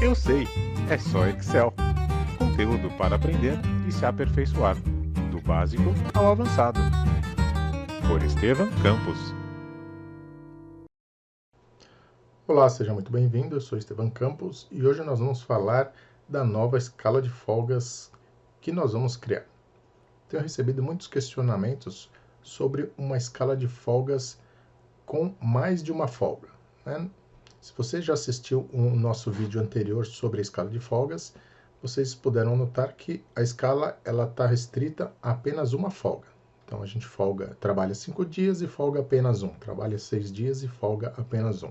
Eu sei, é só Excel. Conteúdo para aprender e se aperfeiçoar, do básico ao avançado. Por Estevam Campos. Olá, seja muito bem-vindo, eu sou Estevam Campos e hoje nós vamos falar da nova escala de folgas que nós vamos criar. Tenho recebido muitos questionamentos sobre uma escala de folgas com mais de uma folga, né? Se você já assistiu o nosso vídeo anterior sobre a escala de folgas, vocês puderam notar que a escala está restrita a apenas uma folga. Então a gente trabalha 5 dias e folga apenas um, trabalha 6 dias e folga apenas um.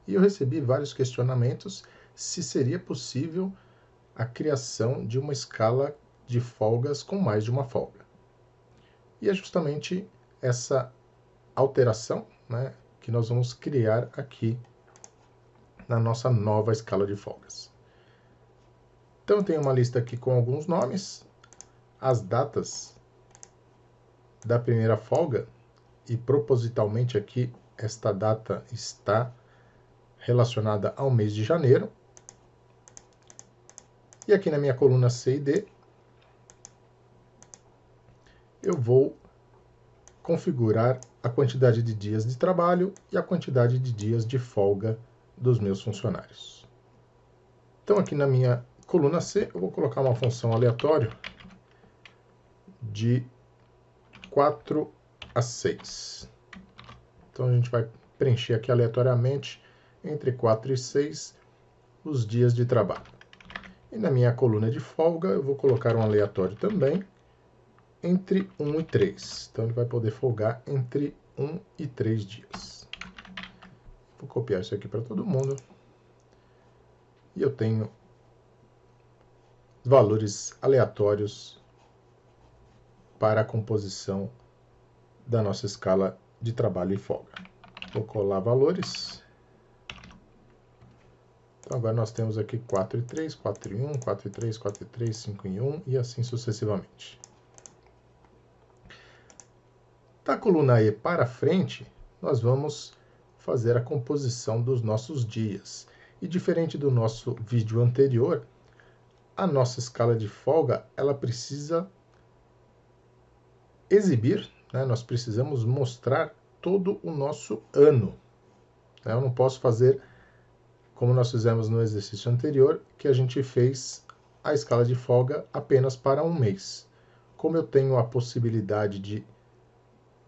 E eu recebi vários questionamentos se seria possível a criação de uma escala de folgas com mais de uma folga. E é justamente essa alteração, né, que nós vamos criar aqui na nossa nova escala de folgas. Então eu tenho uma lista aqui com alguns nomes, as datas da primeira folga, e propositalmente aqui esta data está relacionada ao mês de janeiro. E aqui na minha coluna C e D, eu vou configurar a quantidade de dias de trabalho e a quantidade de dias de folga dos meus funcionários. Então aqui na minha coluna C, eu vou colocar uma função aleatória de 4 a 6. Então a gente vai preencher aqui aleatoriamente entre 4 e 6 os dias de trabalho. E na minha coluna de folga, eu vou colocar um aleatório também entre 1 e 3. Então ele vai poder folgar entre 1 e 3 dias. Vou copiar isso aqui para todo mundo. E eu tenho valores aleatórios para a composição da nossa escala de trabalho e folga. Vou colar valores. Então agora nós temos aqui 4 e 3, 4 e 1, 4 e 3, 4 e 3, 5 e 1 e assim sucessivamente. Da coluna E para frente, nós vamos fazer a composição dos nossos dias. E diferente do nosso vídeo anterior, a nossa escala de folga, ela precisa exibir, né? Nós precisamos mostrar todo o nosso ano. Eu não posso fazer como nós fizemos no exercício anterior, que a gente fez a escala de folga apenas para um mês. Como eu tenho a possibilidade de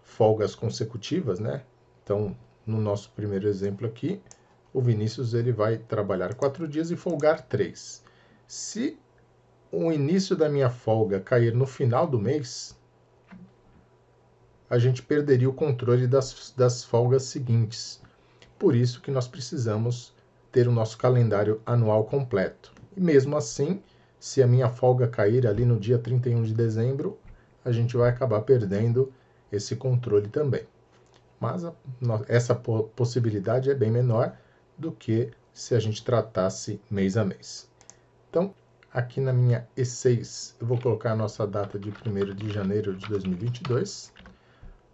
folgas consecutivas, né? Então, no nosso primeiro exemplo aqui, o Vinícius ele vai trabalhar 4 dias e folgar 3. Se o início da minha folga cair no final do mês, a gente perderia o controle das folgas seguintes. Por isso que nós precisamos ter o nosso calendário anual completo. E mesmo assim, se a minha folga cair ali no dia 31 de dezembro, a gente vai acabar perdendo esse controle também. Mas essa possibilidade é bem menor do que se a gente tratasse mês a mês. Então, aqui na minha E6, eu vou colocar a nossa data de 1º de janeiro de 2022.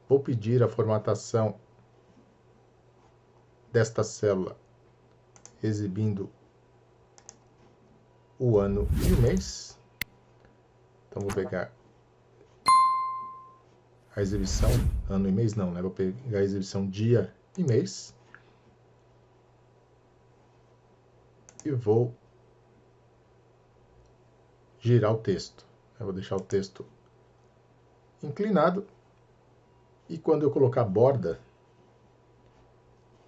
Vou pedir a formatação desta célula exibindo o ano e o mês. Então, vou pegar a exibição, ano e mês não, né? Vou pegar a exibição dia e mês. E vou girar o texto. Eu vou deixar o texto inclinado. E quando eu colocar borda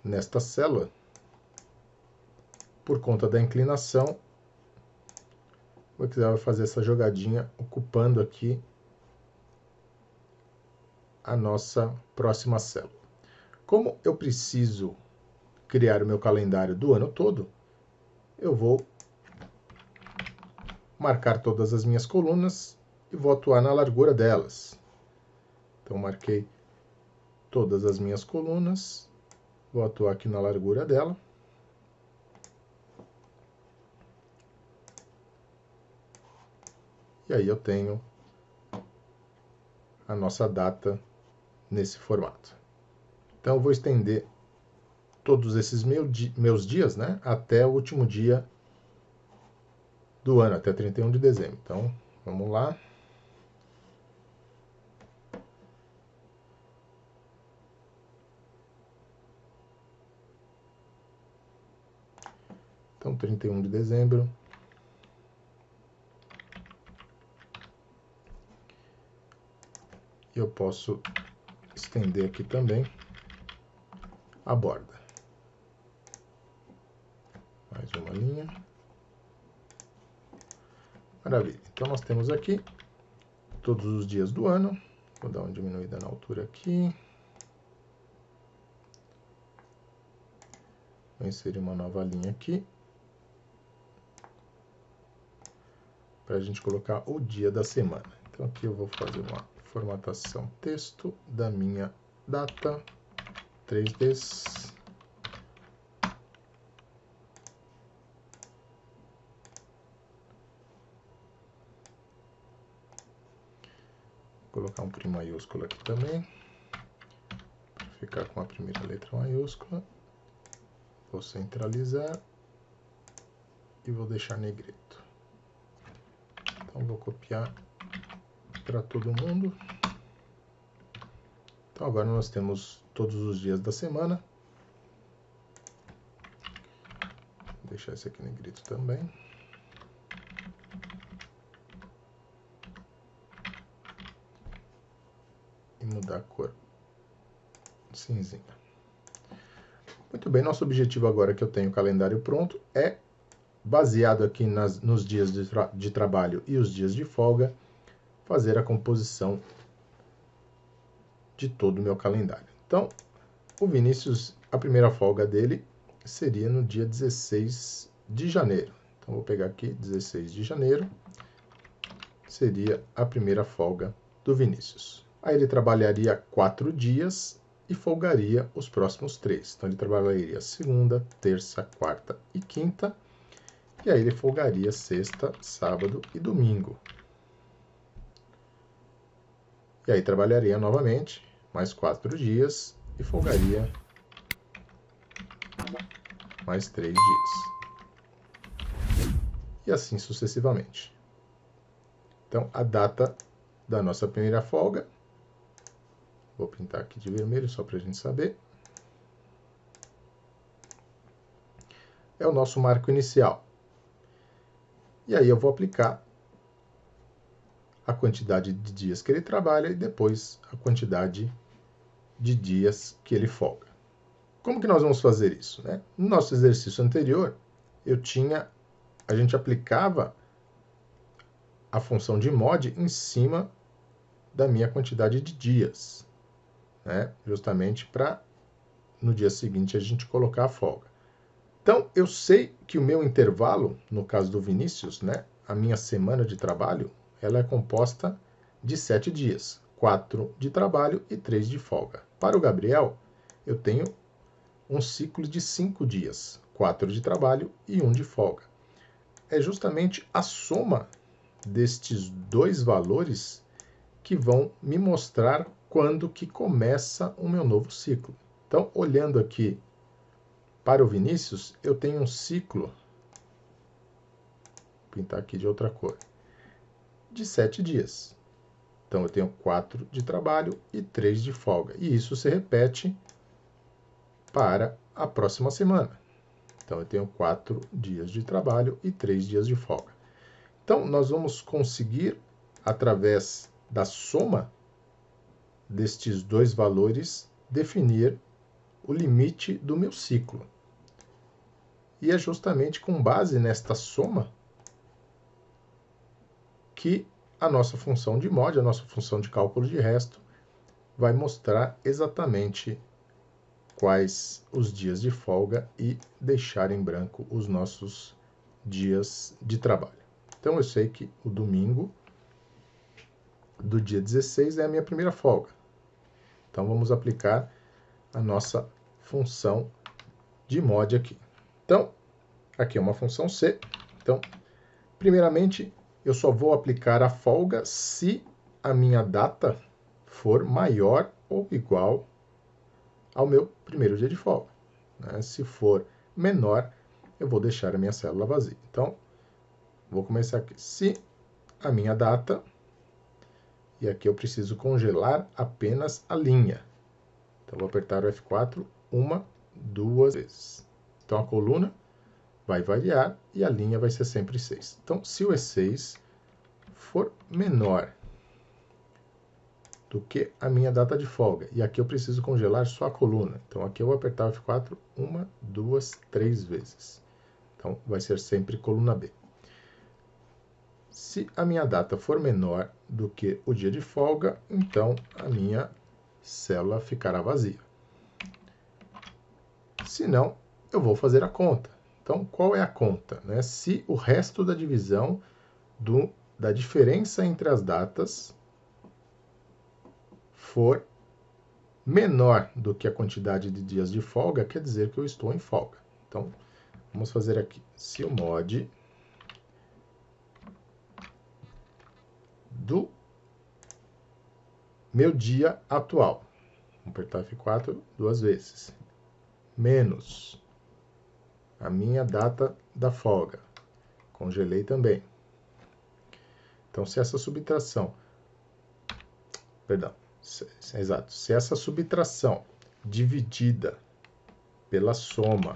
nesta célula, por conta da inclinação, o Excel vai fazer essa jogadinha ocupando aqui a nossa próxima célula. Como eu preciso criar o meu calendário do ano todo, eu vou marcar todas as minhas colunas e vou atuar na largura delas. Então, marquei todas as minhas colunas, vou atuar aqui na largura dela. E aí eu tenho a nossa data nesse formato. Então eu vou estender todos esses meus dias, né, até o último dia do ano, até 31 de dezembro. Então, vamos lá. Então, 31 de dezembro. Eu posso estender aqui também a borda. Mais uma linha. Maravilha. Então, nós temos aqui todos os dias do ano. Vou dar uma diminuída na altura aqui. Vou inserir uma nova linha aqui. Para a gente colocar o dia da semana. Então, aqui eu vou fazer uma formatação texto da minha data 3Ds. Vou colocar um primo maiúsculo aqui também, para ficar com a primeira letra maiúscula. Vou centralizar e vou deixar negrito. Então, vou copiar para todo mundo. Então, agora nós temos todos os dias da semana. Vou deixar esse aqui negrito também. E mudar a cor cinzinha. Muito bem, nosso objetivo agora que eu tenho o calendário pronto é, baseado aqui nos dias de trabalho e os dias de folga, fazer a composição de todo o meu calendário. Então, o Vinícius, a primeira folga dele seria no dia 16 de janeiro. Então, vou pegar aqui, 16 de janeiro, seria a primeira folga do Vinícius. Aí ele trabalharia 4 dias e folgaria os próximos 3. Então, ele trabalharia segunda, terça, quarta e quinta. E aí ele folgaria sexta, sábado e domingo. E aí trabalharia novamente mais 4 dias e folgaria mais 3 dias. E assim sucessivamente. Então, a data da nossa primeira folga, vou pintar aqui de vermelho só para a gente saber, é o nosso marco inicial. E aí eu vou aplicar a quantidade de dias que ele trabalha e depois a quantidade de dias que ele folga. Como que nós vamos fazer isso, né? No nosso exercício anterior, a gente aplicava a função de mod em cima da minha quantidade de dias, né? Justamente para no dia seguinte a gente colocar a folga. Então, eu sei que o meu intervalo, no caso do Vinícius, né, a minha semana de trabalho, ela é composta de 7 dias, 4 de trabalho e 3 de folga. Para o Gabriel, eu tenho um ciclo de 5 dias, 4 de trabalho e 1 de folga. É justamente a soma destes dois valores que vão me mostrar quando que começa o meu novo ciclo. Então, olhando aqui para o Vinícius, eu tenho um ciclo, vou pintar aqui de outra cor, de 7 dias. Então, eu tenho 4 de trabalho e 3 de folga. E isso se repete para a próxima semana. Então, eu tenho 4 dias de trabalho e 3 dias de folga. Então, nós vamos conseguir, através da soma destes dois valores, definir o limite do meu ciclo. E é justamente com base nesta soma que a nossa função de mod, a nossa função de cálculo de resto, vai mostrar exatamente quais os dias de folga e deixar em branco os nossos dias de trabalho. Então, eu sei que o domingo do dia 16 é a minha primeira folga. Então, vamos aplicar a nossa função de mod aqui. Então, aqui é uma função C. Então, primeiramente, eu só vou aplicar a folga se a minha data for maior ou igual ao meu primeiro dia de folga, né? Se for menor, eu vou deixar a minha célula vazia. Então, Vou começar aqui. Se a minha data, e aqui eu preciso congelar apenas a linha. Então, vou apertar o F4 uma, duas vezes. Então, a coluna vai variar e a linha vai ser sempre 6. Então, se o E6 for menor do que a minha data de folga, e aqui eu preciso congelar só a coluna. Então, aqui eu vou apertar o F4 uma, duas, três vezes. Então, vai ser sempre coluna B. Se a minha data for menor do que o dia de folga, então a minha célula ficará vazia. Se não, eu vou fazer a conta. Então, qual é a conta? Né? Se o resto da divisão da diferença entre as datas for menor do que a quantidade de dias de folga, quer dizer que eu estou em folga. Então, vamos fazer aqui. Se o mod do meu dia atual, vou apertar F4 duas vezes, menos a minha data da folga, congelei também. Então, se essa subtração, exato, se essa subtração dividida pela soma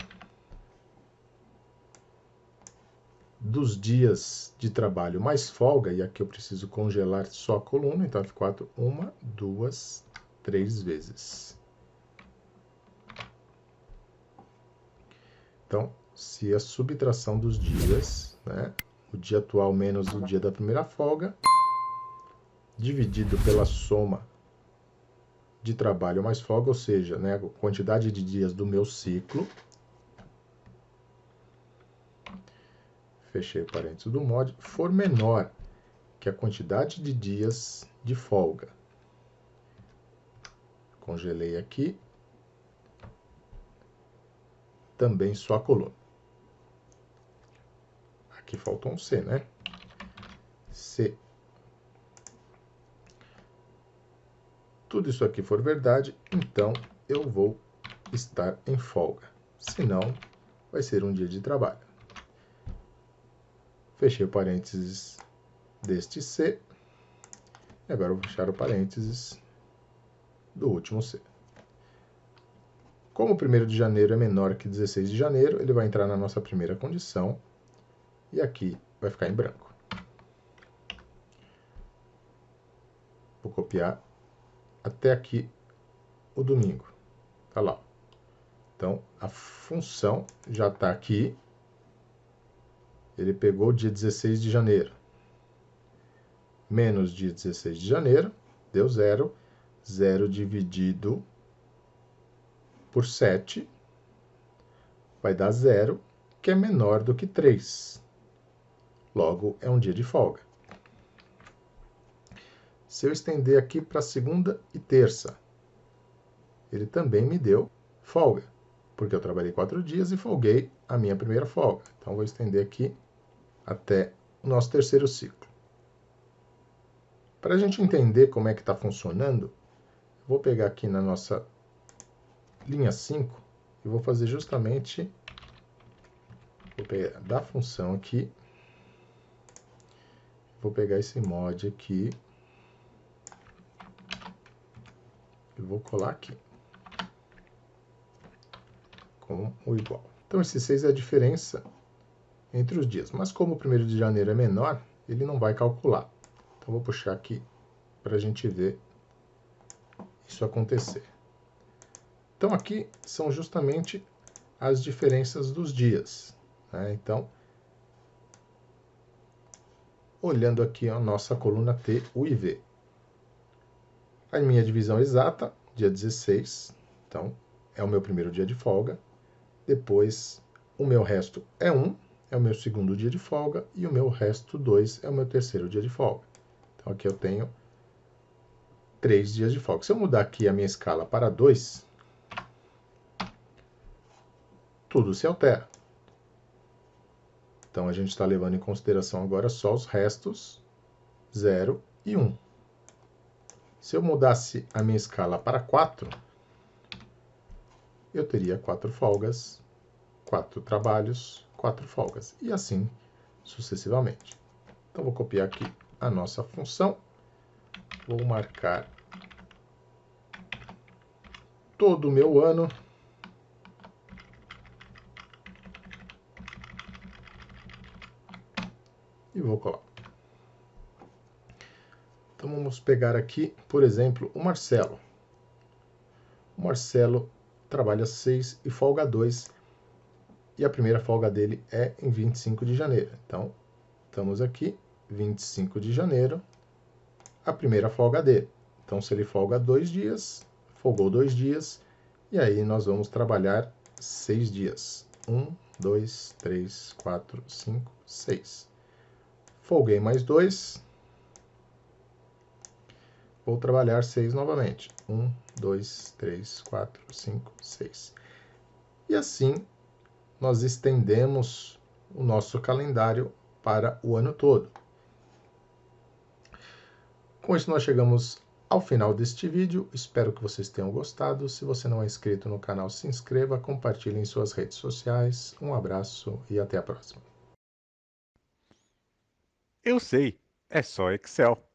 dos dias de trabalho mais folga, e aqui eu preciso congelar só a coluna, então F4, uma, duas, três vezes. Então, se a subtração dos dias, né, o dia atual menos o dia da primeira folga, dividido pela soma de trabalho mais folga, ou seja, né, a quantidade de dias do meu ciclo, fechei o parênteses do mod, for menor que a quantidade de dias de folga. Congelei aqui. Também só a coluna. Aqui faltou um C, né? Se tudo isso aqui for verdade, então eu vou estar em folga. Senão, vai ser um dia de trabalho. Fechei o parênteses deste C. E agora eu vou fechar o parênteses do último C. Como o 1º de janeiro é menor que 16 de janeiro, ele vai entrar na nossa primeira condição. E aqui vai ficar em branco. Vou copiar até aqui o domingo. Tá lá. Então, a função já está aqui. Ele pegou o dia 16 de janeiro. Menos dia 16 de janeiro, deu 0. 0 dividido por 7 vai dar 0, que é menor do que 3. Logo, é um dia de folga. Se eu estender aqui para segunda e terça, ele também me deu folga, porque eu trabalhei 4 dias e folguei a minha primeira folga. Então, vou estender aqui até o nosso terceiro ciclo. Para a gente entender como é que está funcionando, vou pegar aqui na nossa linha 5 e vou fazer justamente, vou pegar da função aqui, vou pegar esse mod aqui e vou colar aqui com o igual. Então, esse 6 é a diferença entre os dias, mas como o 1º de janeiro é menor, ele não vai calcular. Então, vou puxar aqui para a gente ver isso acontecer. Então, aqui são justamente as diferenças dos dias, né? Então, olhando aqui a nossa coluna T, U e V. A minha divisão exata, dia 16, então, é o meu 1º dia de folga. Depois, o meu resto é 1, é o meu 2º dia de folga, e o meu resto 2 é o meu 3º dia de folga. Então, aqui eu tenho 3 dias de folga. Se eu mudar aqui a minha escala para 2, tudo se altera. Então, a gente está levando em consideração agora só os restos 0 e 1. Se eu mudasse a minha escala para 4, eu teria 4 folgas, 4 trabalhos, 4 folgas. E assim sucessivamente. Então, vou copiar aqui a nossa função. Vou marcar todo o meu ano. E vou colar. Então, vamos pegar aqui, por exemplo, o Marcelo. O Marcelo trabalha 6 e folga 2. E a primeira folga dele é em 25 de janeiro. Então, estamos aqui, 25 de janeiro, a primeira folga dele. Então, se ele folga 2 dias, folgou 2 dias, e aí nós vamos trabalhar 6 dias. 1, 2, 3, 4, 5, 6. Folguei mais 2. Vou trabalhar 6 novamente. 1, 2, 3, 4, 5, 6. E assim, nós estendemos o nosso calendário para o ano todo. Com isso, nós chegamos ao final deste vídeo. Espero que vocês tenham gostado. Se você não é inscrito no canal, se inscreva, compartilhe em suas redes sociais. Um abraço e até a próxima. Eu sei, é só Excel.